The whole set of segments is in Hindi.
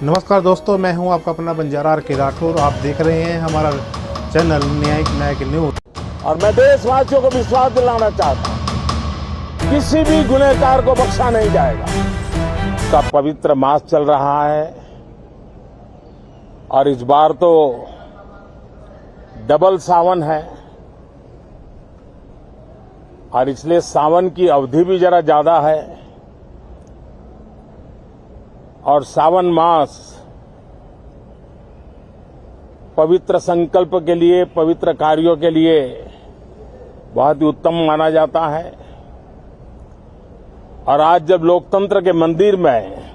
नमस्कार दोस्तों, मैं हूं आपका अपना बंजारा आर.के. राठौर। आप देख रहे हैं हमारा चैनल न्यायिक न्यूज। और मैं देशवासियों को विश्वास दिलाना चाहता हूं, किसी भी गुनहगार को बख्शा नहीं जाएगा। का पवित्र मास चल रहा है और इस बार तो डबल सावन है और इसलिए सावन की अवधि भी जरा ज्यादा है और सावन मास पवित्र संकल्प के लिए, पवित्र कार्यों के लिए बहुत ही उत्तम माना जाता है। और आज जब लोकतंत्र के मंदिर में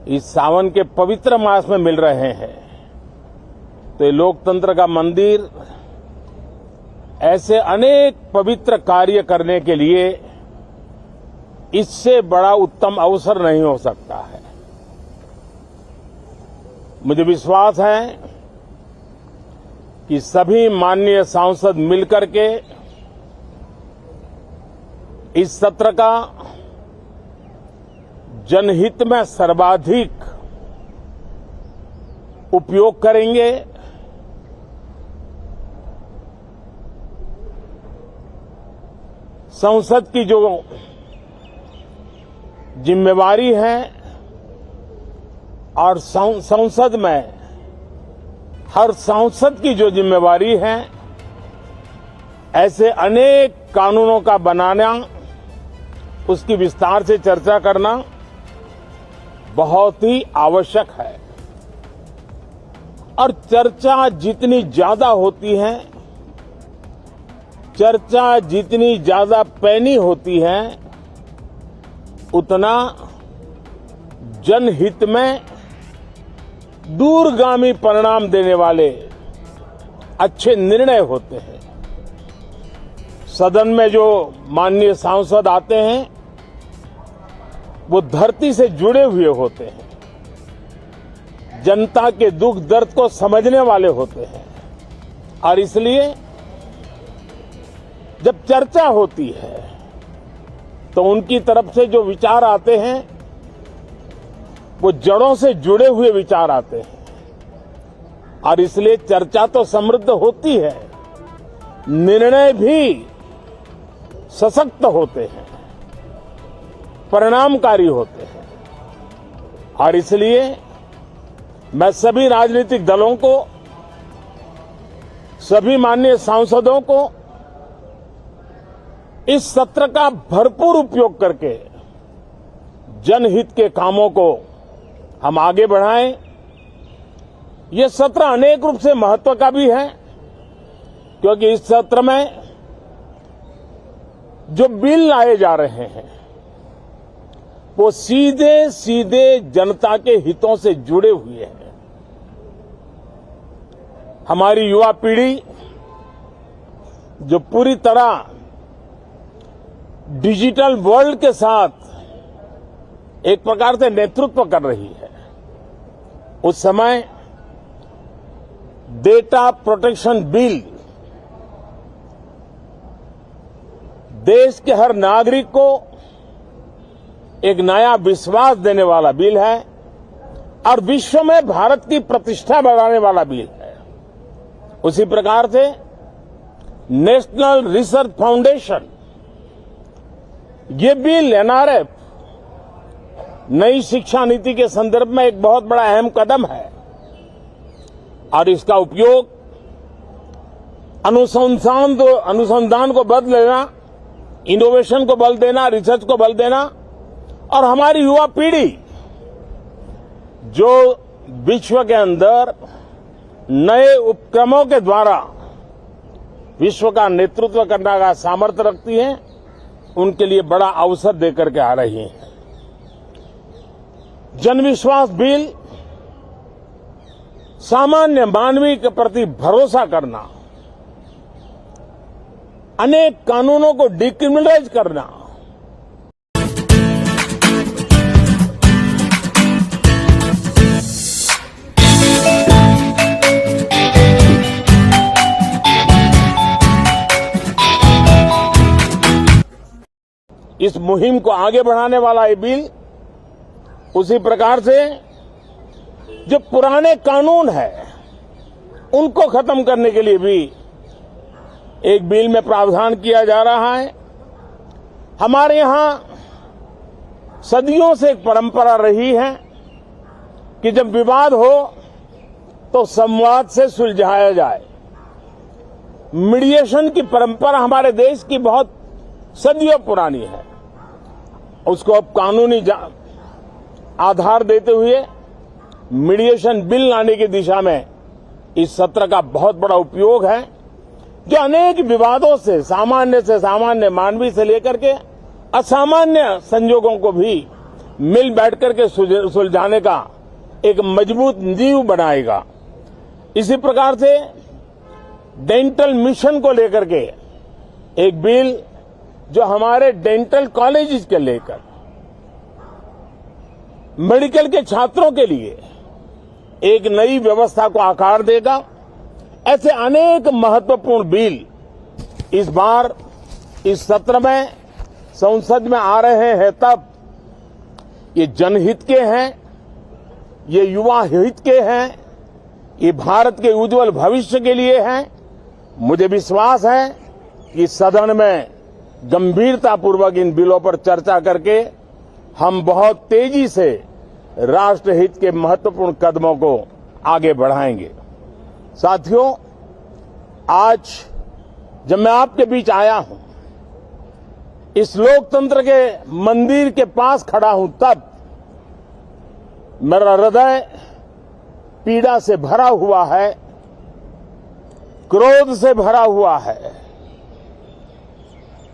इस सावन के पवित्र मास में मिल रहे हैं तो ये लोकतंत्र का मंदिर ऐसे अनेक पवित्र कार्य करने के लिए इससे बड़ा उत्तम अवसर नहीं हो सकता है। मुझे विश्वास है कि सभी माननीय सांसद मिलकर के इस सत्र का जनहित में सर्वाधिक उपयोग करेंगे। संसद की जो जिम्मेवारी है और संसद में हर सांसद की जो जिम्मेवारी है, ऐसे अनेक कानूनों का बनाना, उसकी विस्तार से चर्चा करना बहुत ही आवश्यक है। और चर्चा जितनी ज्यादा होती है, चर्चा जितनी ज्यादा पैनी होती है, उतना जनहित में दूरगामी परिणाम देने वाले अच्छे निर्णय होते हैं। सदन में जो माननीय सांसद आते हैं वो धरती से जुड़े हुए होते हैं, जनता के दुख दर्द को समझने वाले होते हैं और इसलिए जब चर्चा होती है तो उनकी तरफ से जो विचार आते हैं वो जड़ों से जुड़े हुए विचार आते हैं और इसलिए चर्चा तो समृद्ध होती है, निर्णय भी सशक्त होते हैं, परिणामकारी होते हैं। और इसलिए मैं सभी राजनीतिक दलों को, सभी माननीय सांसदों को इस सत्र का भरपूर उपयोग करके जनहित के कामों को हम आगे बढ़ाएं। ये सत्र अनेक रूप से महत्व का भी है क्योंकि इस सत्र में जो बिल लाए जा रहे हैं वो सीधे सीधे जनता के हितों से जुड़े हुए हैं। हमारी युवा पीढ़ी जो पूरी तरह डिजिटल वर्ल्ड के साथ एक प्रकार से नेतृत्व कर रही है, उस समय डेटा प्रोटेक्शन बिल देश के हर नागरिक को एक नया विश्वास देने वाला बिल है और विश्व में भारत की प्रतिष्ठा बढ़ाने वाला बिल है। उसी प्रकार से नेशनल रिसर्च फाउंडेशन, ये बिल एनआरएफ नई शिक्षा नीति के संदर्भ में एक बहुत बड़ा अहम कदम है और इसका उपयोग अनुसंधान को बल देना, इनोवेशन को बल देना, रिसर्च को बल देना और हमारी युवा पीढ़ी जो विश्व के अंदर नए उपक्रमों के द्वारा विश्व का नेतृत्व करने का सामर्थ्य रखती है, उनके लिए बड़ा अवसर देकर के आ रही है। जनविश्वास बिल सामान्य मानवीय के प्रति भरोसा करना, अनेक कानूनों को डिक्रिमिनलाइज करना, इस मुहिम को आगे बढ़ाने वाला ये बिल उसी प्रकार से जो पुराने कानून है उनको खत्म करने के लिए भी एक बिल में प्रावधान किया जा रहा है। हमारे यहां सदियों से एक परंपरा रही है कि जब विवाद हो तो संवाद से सुलझाया जाए। मीडिएशन की परंपरा हमारे देश की बहुत सदियों पुरानी है। उसको अब कानूनी आधार देते हुए मीडिएशन बिल लाने की दिशा में इस सत्र का बहुत बड़ा उपयोग है, जो अनेक विवादों से सामान्य मानवीय से लेकर के असामान्य संजोगों को भी मिल बैठकर के सुलझाने का एक मजबूत नींव बनाएगा। इसी प्रकार से डेंटल मिशन को लेकर के एक बिल जो हमारे डेंटल कॉलेजेस के लेकर मेडिकल के छात्रों के लिए एक नई व्यवस्था को आकार देगा। ऐसे अनेक महत्वपूर्ण बिल इस बार इस सत्र में संसद में आ रहे हैं। तब ये जनहित के हैं, ये युवा हित के हैं, ये भारत के उज्जवल भविष्य के लिए हैं। मुझे विश्वास है कि सदन में गंभीरतापूर्वक इन बिलों पर चर्चा करके हम बहुत तेजी से राष्ट्रहित के महत्वपूर्ण कदमों को आगे बढ़ाएंगे। साथियों, आज जब मैं आपके बीच आया हूं, इस लोकतंत्र के मंदिर के पास खड़ा हूं, तब मेरा हृदय पीड़ा से भरा हुआ है, क्रोध से भरा हुआ है।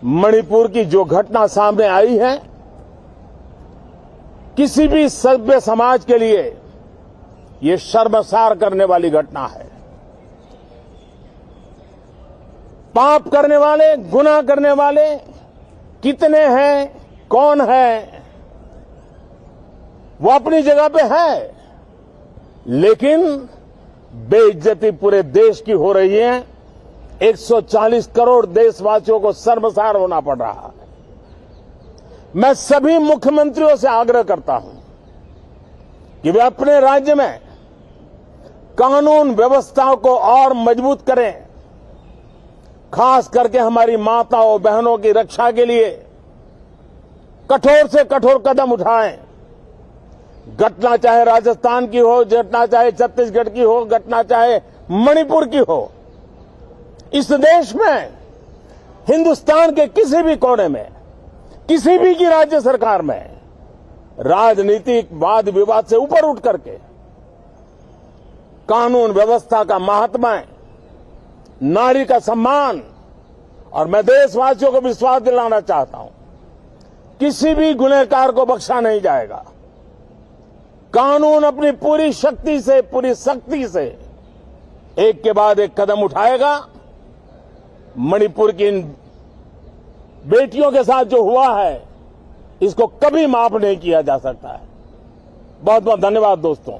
मणिपुर की जो घटना सामने आई है, किसी भी सभ्य समाज के लिए ये शर्मसार करने वाली घटना है। पाप करने वाले, गुनाह करने वाले कितने हैं, कौन है, वो अपनी जगह पे है, लेकिन बेइज्जती पूरे देश की हो रही है। 140 करोड़ देशवासियों को शर्मसार होना पड़ रहा है। मैं सभी मुख्यमंत्रियों से आग्रह करता हूं कि वे अपने राज्य में कानून व्यवस्था को और मजबूत करें, खास करके हमारी माताओं बहनों की रक्षा के लिए कठोर से कठोर कदम उठाएं। घटना चाहे राजस्थान की हो, घटना चाहे छत्तीसगढ़ की हो, घटना चाहे मणिपुर की हो, इस देश में, हिंदुस्तान के किसी भी कोने में, किसी भी की राज्य सरकार में राजनीतिक वाद विवाद से ऊपर उठ करके कानून व्यवस्था का महात्मा, नारी का सम्मान, और मैं देशवासियों को विश्वास दिलाना चाहता हूं, किसी भी गुनहगार को बख्शा नहीं जाएगा। कानून अपनी पूरी शक्ति से, पूरी सख्ती से एक के बाद एक कदम उठाएगा। मणिपुर की इन बेटियों के साथ जो हुआ है, इसको कभी माफ नहीं किया जा सकता है। बहुत बहुत धन्यवाद दोस्तों।